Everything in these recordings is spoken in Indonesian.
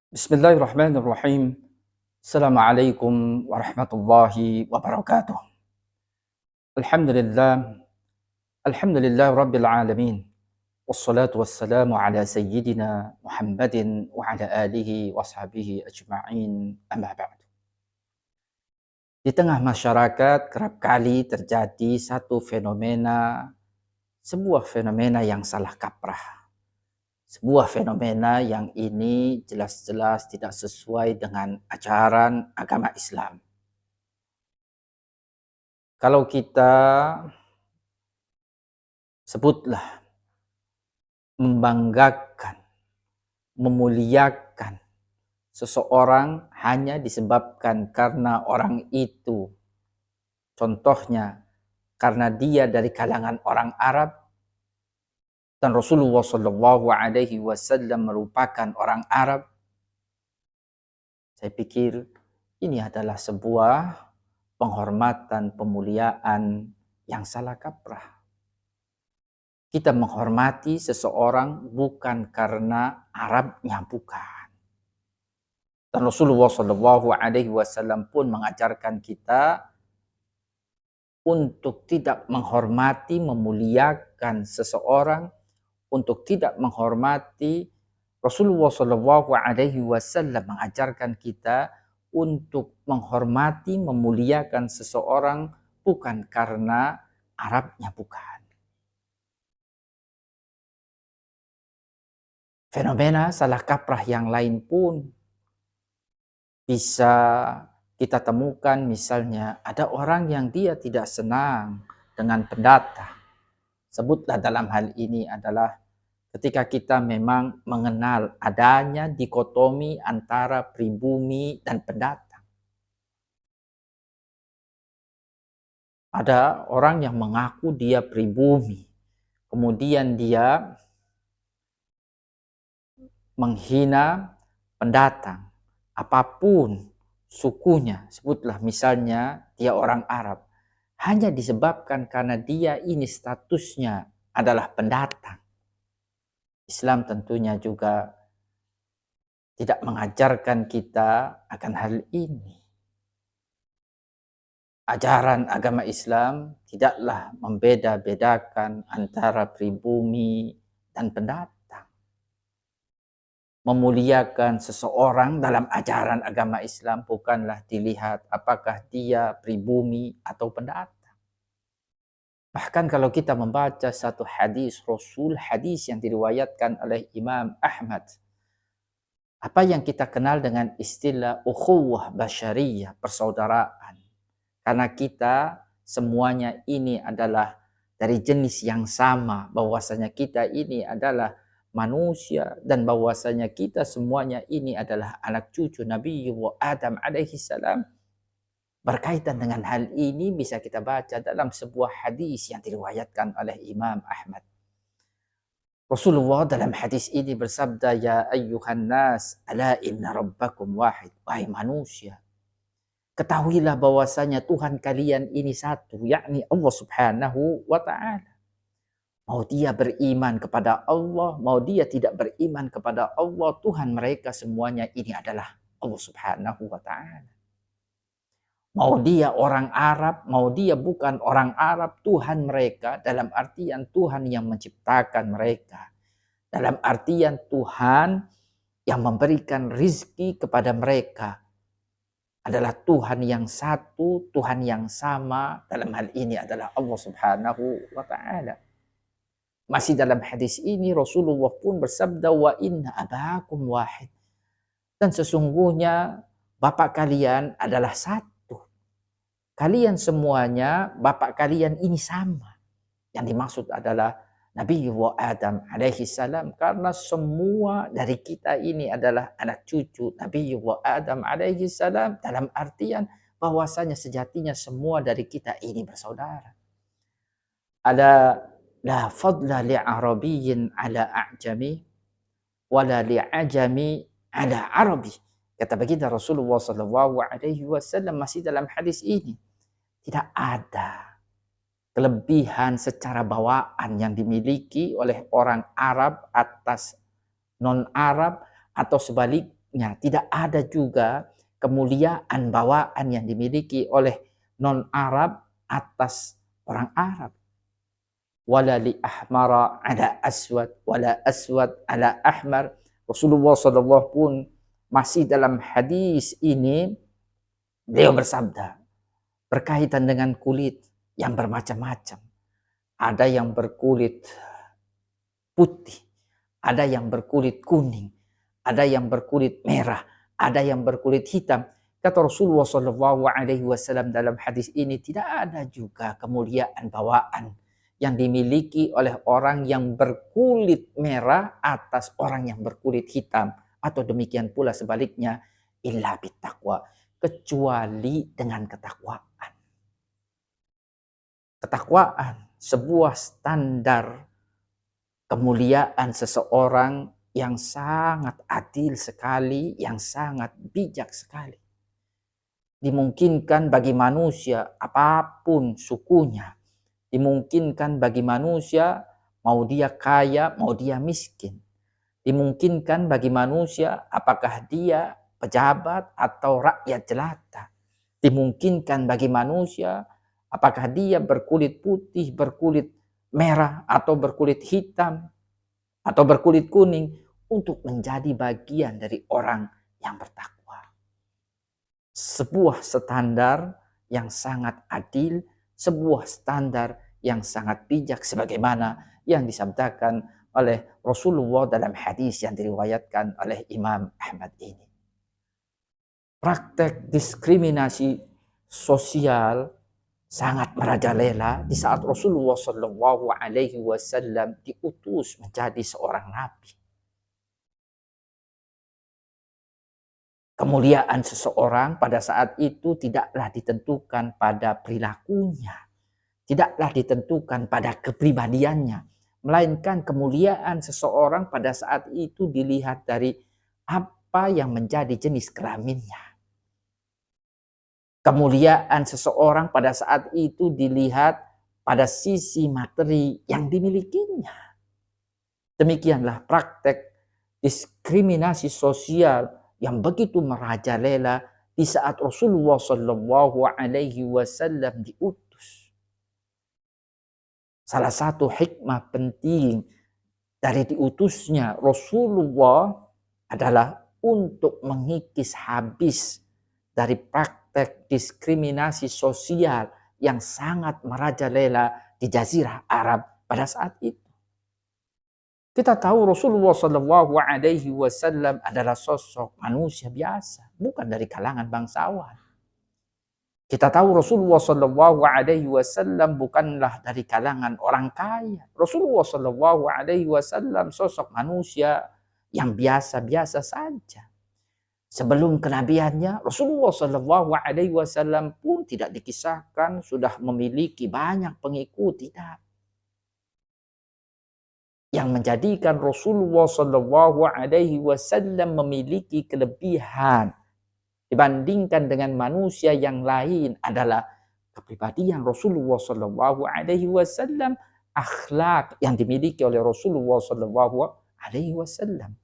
Bismillahirrahmanirrahim. Assalamualaikum warahmatullahi wabarakatuh. Alhamdulillah, alhamdulillah rabbil alamin. Wassalatu wassalamu ala sayyidina Muhammadin wa ala alihi wa sahbihi ajma'in. Amma ba'du. Di tengah masyarakat kerap kali terjadi satu fenomena, sebuah fenomena yang salah kaprah. Sebuah fenomena yang ini jelas-jelas tidak sesuai dengan ajaran agama Islam. Kalau kita sebutlah membanggakan, memuliakan seseorang hanya disebabkan karena orang itu, contohnya karena dia dari kalangan orang Arab, dan Rasulullah Shallallahu Alaihi Wasallam merupakan orang Arab, saya pikir ini adalah sebuah penghormatan, pemuliaan yang salah kaprah. Kita menghormati seseorang bukan karena Arabnya, bukan. Dan Rasulullah Shallallahu Alaihi Wasallam pun mengajarkan kita untuk tidak menghormati, memuliakan seseorang, untuk tidak menghormati. Rasulullah Shallallahu Alaihi Wasallam mengajarkan kita untuk menghormati, memuliakan seseorang bukan karena Arabnya, bukan. Fenomena salah kaprah yang lain pun bisa kita temukan, misalnya ada orang yang dia tidak senang dengan pendatang. Sebutlah dalam hal ini adalah ketika kita memang mengenal adanya dikotomi antara pribumi dan pendatang. Ada orang yang mengaku dia pribumi, kemudian dia menghina pendatang, apapun sukunya, sebutlah misalnya dia orang Arab, hanya disebabkan karena dia ini statusnya adalah pendatang. Islam tentunya juga tidak mengajarkan kita akan hal ini. Ajaran agama Islam tidaklah membeda-bedakan antara pribumi dan pendatang. Memuliakan seseorang dalam ajaran agama Islam bukanlah dilihat apakah dia pribumi atau pendatang. Bahkan kalau kita membaca satu hadis Rasul, hadis yang diriwayatkan oleh Imam Ahmad, apa yang kita kenal dengan istilah ukhuwah basyariyah, persaudaraan. Karena kita semuanya ini adalah dari jenis yang sama, bahwasanya kita ini adalah manusia, dan bahwasanya kita semuanya ini adalah anak cucu Nabi Adam alaihi salam. Berkaitan dengan hal ini bisa kita baca dalam sebuah hadis yang diriwayatkan oleh Imam Ahmad. Rasulullah dalam hadis ini bersabda, ya ayyuhan nas, ala inna rabbakum wahid. Wahai manusia, ketahuilah bahwasanya Tuhan kalian ini satu, yakni Allah Subhanahu wa ta'ala. Mau dia beriman kepada Allah, mau dia tidak beriman kepada Allah, Tuhan mereka semuanya ini adalah Allah Subhanahu wa ta'ala. Mau dia orang Arab, mau dia bukan orang Arab, Tuhan mereka dalam artian Tuhan yang menciptakan mereka. Dalam artian Tuhan yang memberikan rizki kepada mereka adalah Tuhan yang satu, Tuhan yang sama. Dalam hal ini adalah Allah Subhanahu wa ta'ala. Masih dalam hadis ini Rasulullah pun bersabda, wa inna abakum wahid. Dan sesungguhnya bapak kalian adalah satu. Kalian semuanya, bapak kalian ini sama. Yang dimaksud adalah Nabi Adam alaihi salam, karena semua dari kita ini adalah anak cucu Nabi Adam alaihi salam, dalam artian bahwasanya sejatinya semua dari kita ini bersaudara. Ada la fadla li'arabiyyin ala a'jami wala li'ajami ala arabi Kata baginda Rasulullah SAW masih dalam hadis ini, tidak ada kelebihan secara bawaan yang dimiliki oleh orang Arab atas non-Arab atau sebaliknya. Tidak ada juga kemuliaan bawaan yang dimiliki oleh non-Arab atas orang Arab. Wala li ahmara ala aswad, wala aswad ala ahmar. Rasulullah SAW pun masih dalam hadis ini, beliau bersabda, berkaitan dengan kulit yang bermacam-macam. Ada yang berkulit putih, ada yang berkulit kuning, ada yang berkulit merah, ada yang berkulit hitam. Kata Rasulullah SAW dalam hadis ini, tidak ada juga kemuliaan bawaan yang dimiliki oleh orang yang berkulit merah atas orang yang berkulit hitam, atau demikian pula sebaliknya, illa bittaqwa, kecuali dengan ketakwaan. Ketakwaan sebuah standar kemuliaan seseorang yang sangat adil sekali, yang sangat bijak sekali. Dimungkinkan bagi manusia apapun sukunya, dimungkinkan bagi manusia mau dia kaya, mau dia miskin. Dimungkinkan bagi manusia apakah dia pejabat atau rakyat jelata. Dimungkinkan bagi manusia apakah dia berkulit putih, berkulit merah, atau berkulit hitam, atau berkulit kuning, untuk menjadi bagian dari orang yang bertakwa. Sebuah standar yang sangat adil, sebuah standar yang sangat bijak, sebagaimana yang disabdakan oleh Rasulullah dalam hadis yang diriwayatkan oleh Imam Ahmad ini. Praktek diskriminasi sosial sangat merajalela di saat Rasulullah SAW diutus menjadi seorang nabi. Kemuliaan seseorang pada saat itu tidaklah ditentukan pada perilakunya, tidaklah ditentukan pada kepribadiannya, melainkan kemuliaan seseorang pada saat itu dilihat dari apa yang menjadi jenis kelaminnya. Kemuliaan seseorang pada saat itu dilihat pada sisi materi yang dimilikinya. Demikianlah praktek diskriminasi sosial yang begitu merajalela di saat Rasulullah SAW diutus. Salah satu hikmah penting dari diutusnya Rasulullah adalah untuk mengikis habis dari praktek diskriminasi sosial yang sangat merajalela di Jazirah Arab pada saat itu. Kita tahu Rasulullah SAW adalah sosok manusia biasa, bukan dari kalangan bangsawan. Kita tahu Rasulullah SAW bukanlah dari kalangan orang kaya. Rasulullah SAW sosok manusia yang biasa-biasa saja. Sebelum kenabiannya, Rasulullah SAW pun tidak dikisahkan sudah memiliki banyak pengikut, tidak. Yang menjadikan Rasulullah SAW memiliki kelebihan dibandingkan dengan manusia yang lain adalah kepribadian Rasulullah SAW, akhlak yang dimiliki oleh Rasulullah SAW.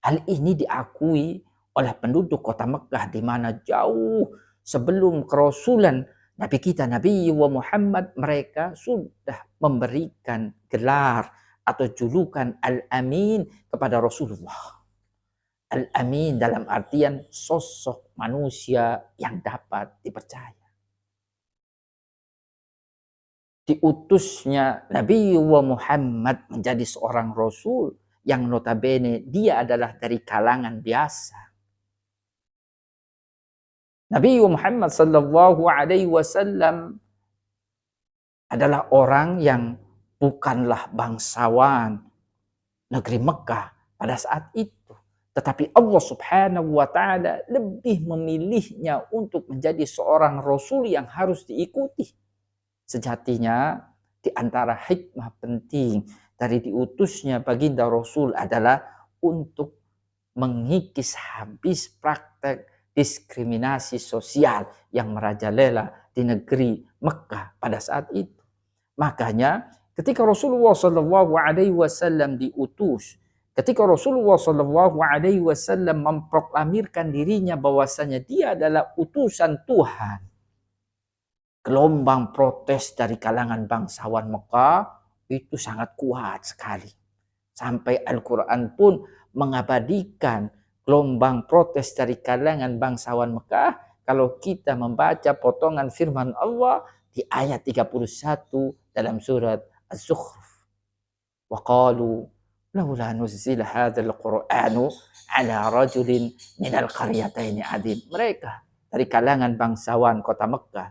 Hal ini diakui oleh penduduk kota Mekah, di mana jauh sebelum kerasulan Nabi kita Nabi Muhammad, mereka sudah memberikan gelar atau julukan Al-Amin kepada Rasulullah. Al-Amin dalam artian sosok manusia yang dapat dipercaya. Diutusnya Nabi Muhammad menjadi seorang Rasul yang notabene dia adalah dari kalangan biasa. Nabi Muhammad SAW adalah orang yang bukanlah bangsawan negeri Mekah pada saat itu. Tetapi Allah Subhanahu wa Ta'ala lebih memilihnya untuk menjadi seorang Rasul yang harus diikuti. Sejatinya di antara hikmah penting dari diutusnya baginda Rasul adalah untuk mengikis habis praktek diskriminasi sosial yang merajalela di negeri Mekah pada saat itu. Makanya ketika Rasulullah SAW diutus, ketika Rasulullah SAW memproklamirkan dirinya bahwasanya dia adalah utusan Tuhan, gelombang protes dari kalangan bangsawan Mekah itu sangat kuat sekali. Sampai Al-Quran pun mengabadikan gelombang protes dari kalangan bangsawan Mekah kalau kita membaca potongan firman Allah di ayat 31 dalam surat Az-Zukhruf. Wa qalu laula nuzzila hadzal Qur'anu ala rajulin minal qaryataini adzim. Mereka dari kalangan bangsawan kota Mekah,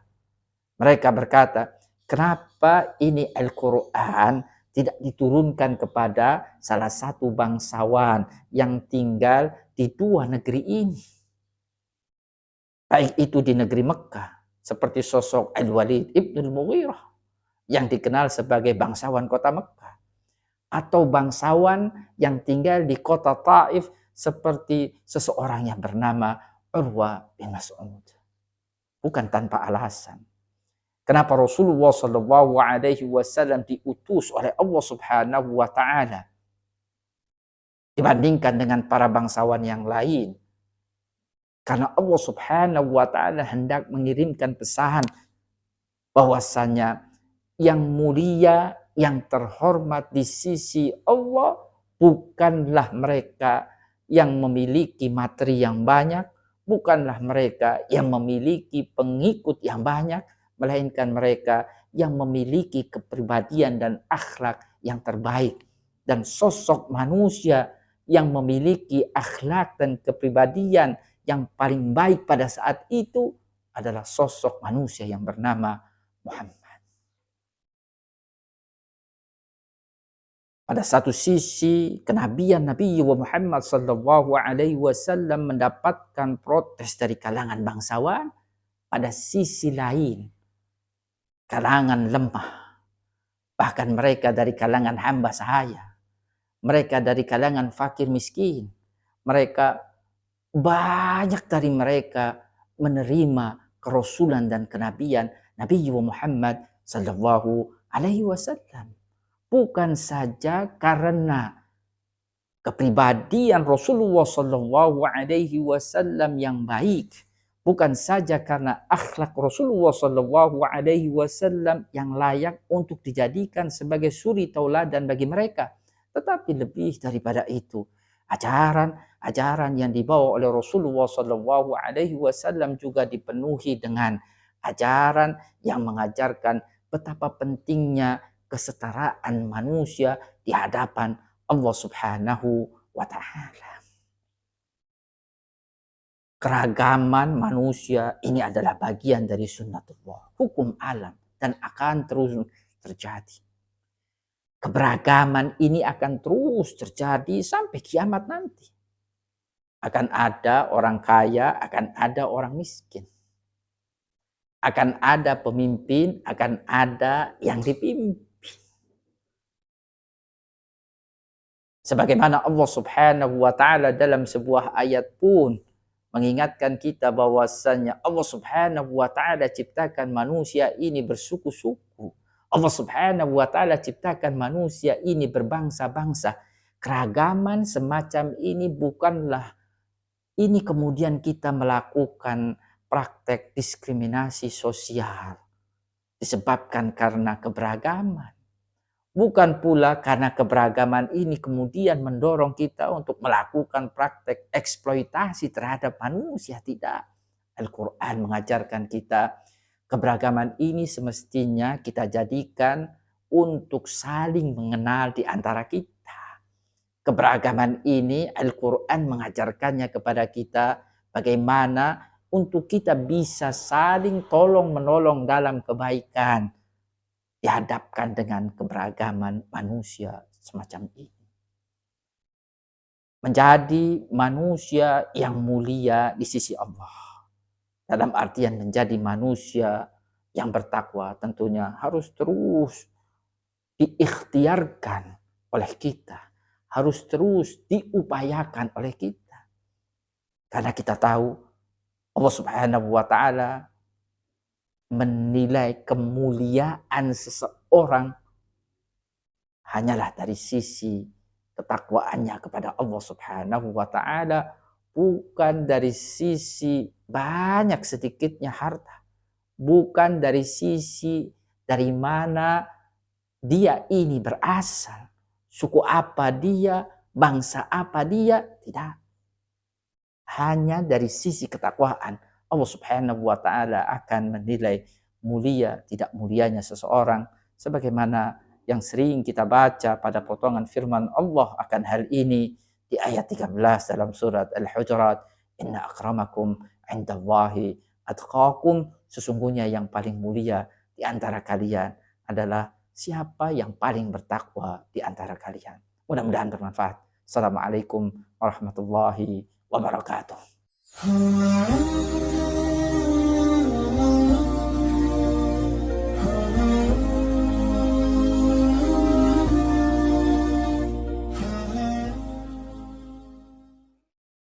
mereka berkata, kenapa ini Al-Quran tidak diturunkan kepada salah satu bangsawan yang tinggal di dua negeri ini? Baik itu di negeri Mekah, seperti sosok Al-Walid ibn al-Mughirah yang dikenal sebagai bangsawan kota Mekah, atau bangsawan yang tinggal di kota Taif seperti seseorang yang bernama Urwa bin Mas'ud. Bukan tanpa alasan. Kenapa Rasulullah SAW diutus oleh Allah Subhanahu wa Ta'ala dibandingkan dengan para bangsawan yang lain? Karena Allah Subhanahu wa Ta'ala hendak mengirimkan pesan bahwasanya yang mulia, yang terhormat di sisi Allah bukanlah mereka yang memiliki materi yang banyak, bukanlah mereka yang memiliki pengikut yang banyak, melainkan mereka yang memiliki kepribadian dan akhlak yang terbaik. Dan sosok manusia yang memiliki akhlak dan kepribadian yang paling baik pada saat itu adalah sosok manusia yang bernama Muhammad. Pada satu sisi kenabian Nabi Muhammad SAW mendapatkan protes dari kalangan bangsawan, pada sisi lain kalangan lemah, bahkan mereka dari kalangan hamba sahaya, mereka dari kalangan fakir miskin, mereka banyak dari mereka menerima kerasulan dan kenabian Nabi Muhammad sallallahu alaihi wasallam. Bukan saja karena kepribadian Rasulullah sallallahu alaihi wasallam yang baik, bukan saja karena akhlak Rasulullah sallallahu alaihi wasallam yang layak untuk dijadikan sebagai suri tauladan bagi mereka, tetapi lebih daripada itu, ajaran yang dibawa oleh Rasulullah sallallahu alaihi wasallam juga dipenuhi dengan ajaran yang mengajarkan betapa pentingnya kesetaraan manusia di hadapan Allah Subhanahu wa Ta'ala. Keragaman manusia ini adalah bagian dari sunnatullah, hukum alam, dan akan terus terjadi. Keberagaman ini akan terus terjadi sampai kiamat nanti. Akan ada orang kaya, akan ada orang miskin. Akan ada pemimpin, akan ada yang dipimpin. Sebagaimana Allah Subhanahu wa Ta'ala dalam sebuah ayat pun mengingatkan kita bahwasannya Allah Subhanahu wa Ta'ala ciptakan manusia ini bersuku-suku. Allah Subhanahu wa Ta'ala ciptakan manusia ini berbangsa-bangsa. Keragaman semacam ini bukanlah ini kemudian kita melakukan praktek diskriminasi sosial disebabkan karena keberagaman. Bukan pula karena keberagaman ini kemudian mendorong kita untuk melakukan praktek eksploitasi terhadap manusia. Tidak. Al-Quran mengajarkan kita keberagaman ini semestinya kita jadikan untuk saling mengenal di antara kita. Keberagaman ini Al-Quran mengajarkannya kepada kita bagaimana untuk kita bisa saling tolong-menolong dalam kebaikan. Dihadapkan dengan keberagaman manusia semacam ini. Menjadi manusia yang mulia di sisi Allah. Dalam artian menjadi manusia yang bertakwa tentunya harus terus diikhtiarkan oleh kita. Harus terus diupayakan oleh kita. Karena kita tahu Allah Subhanahu wa taala menilai kemuliaan seseorang hanyalah dari sisi ketakwaannya kepada Allah Subhanahu wa taala, bukan dari sisi banyak sedikitnya harta, bukan dari sisi dari mana dia ini berasal, suku apa dia, bangsa apa dia, tidak. Hanya dari sisi ketakwaan Allah Subhanahu wa taala akan menilai mulia tidak mulianya seseorang, sebagaimana yang sering kita baca pada potongan firman Allah akan hal ini di ayat 13 dalam surat Al-Hujurat, inna akramakum indallahi atqakum, sesungguhnya yang paling mulia di antara kalian adalah siapa yang paling bertakwa di antara kalian. Mudah-mudahan bermanfaat. Assalamualaikum warahmatullahi wabarakatuh.